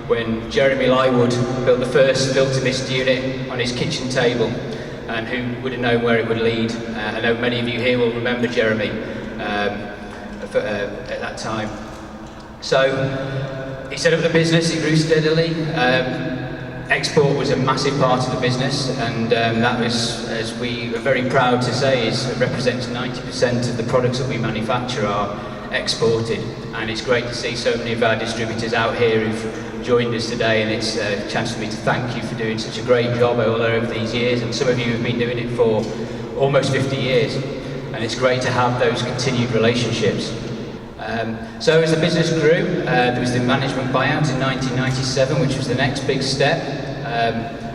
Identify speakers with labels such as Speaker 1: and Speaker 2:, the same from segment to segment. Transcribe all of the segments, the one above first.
Speaker 1: when Jeremy Lywood built the first Filtermist unit on his kitchen table, and who would have known where it would lead. I know many of you here will remember Jeremy at that time. So he set up the business, he grew steadily. Export was a massive part of the business, and that was, as we are very proud to say, represents 90% of the products that we manufacture are exported. And it's great to see so many of our distributors out here who've joined us today, and it's a chance for me to thank you for doing such a great job all over these years, and some of you have been doing it for almost 50 years, and it's great to have those continued relationships. So as the business grew, there was the management buyout in 1997, which was the next big step.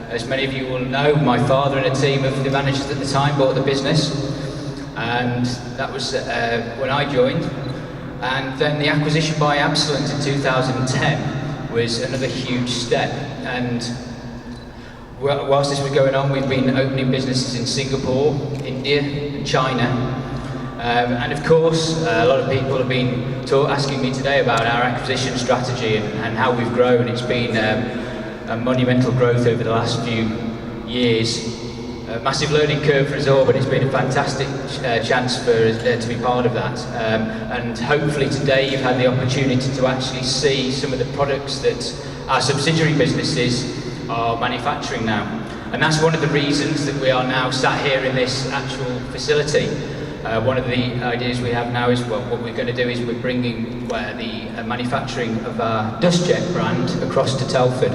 Speaker 1: As many of you will know, my father and a team of the managers at the time bought the business, and that was when I joined. And then the acquisition by Absolent in 2010 was another huge step. And whilst this was going on, we've been opening businesses in Singapore, India, and China. And of course, a lot of people have been asking me today about our acquisition strategy and how we've grown. It's been a monumental growth over the last few years. A massive learning curve for us all, but it's been a fantastic chance for us to be part of that. And hopefully today you've had the opportunity to actually see some of the products that our subsidiary businesses are manufacturing now. And that's one of the reasons that we are now sat here in this actual facility. One of the ideas we have now is, well, what we're going to do is we're bringing the manufacturing of our DustCheck brand across to Telford,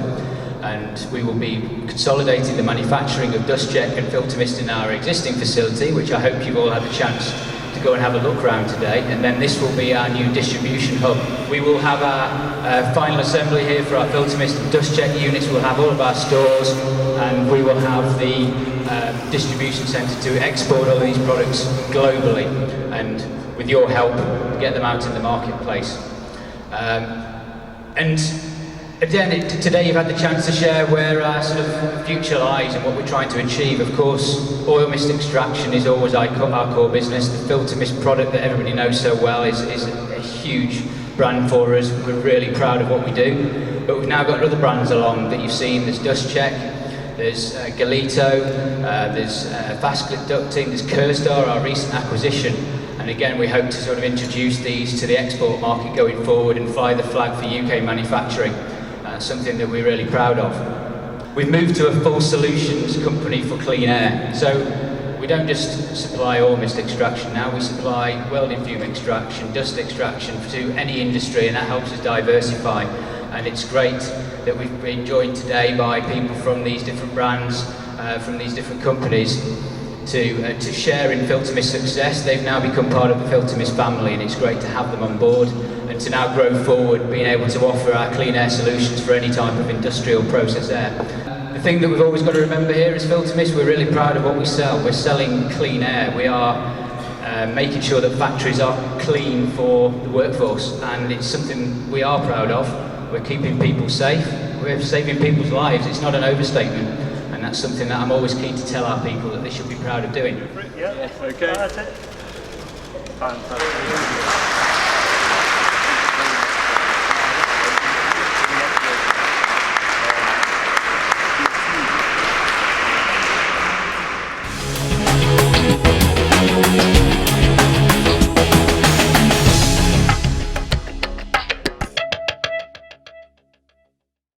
Speaker 1: and we will be consolidating the manufacturing of DustCheck and Filtermist in our existing facility, which I hope you've all had a chance to go and have a look around today, and then this will be our new distribution hub. We will have our final assembly here for our Filtermist and DustCheck units. We'll have all of our stores, and we will have the distribution centre to export all of these products globally, and with your help, get them out in the marketplace. And again, today you've had the chance to share where our sort of future lies and what we're trying to achieve. Of course, oil mist extraction is always our core business. The Filtermist product that everybody knows so well is a huge brand for us. We're really proud of what we do. But we've now got other brands along that you've seen. There's DustCheck, there's Galito, there's Fast Clip Ducting, there's Kerstar, our recent acquisition. And again, we hope to sort of introduce these to the export market going forward and fly the flag for UK manufacturing. Something that we're really proud of. We've moved to a full solutions company for clean air. So we don't just supply oil mist extraction now, we supply welding fume extraction, dust extraction to any industry, and that helps us diversify. And it's great that we've been joined today by people from these different brands, from these different companies, to share in Filtermist success. They've now become part of the Filtermist family, and it's great to have them on board and to now grow forward, being able to offer our clean air solutions for any type of industrial process air. The thing that we've always got to remember here is Filtermist, we're really proud of what we sell. We're selling clean air. We are making sure that factories are clean for the workforce, and it's something we are proud of. We're keeping people safe, we're saving people's lives. It's not an overstatement, and that's something that I'm always keen to tell our people that they should be proud of doing.
Speaker 2: Yeah, okay. That's it. Fantastic.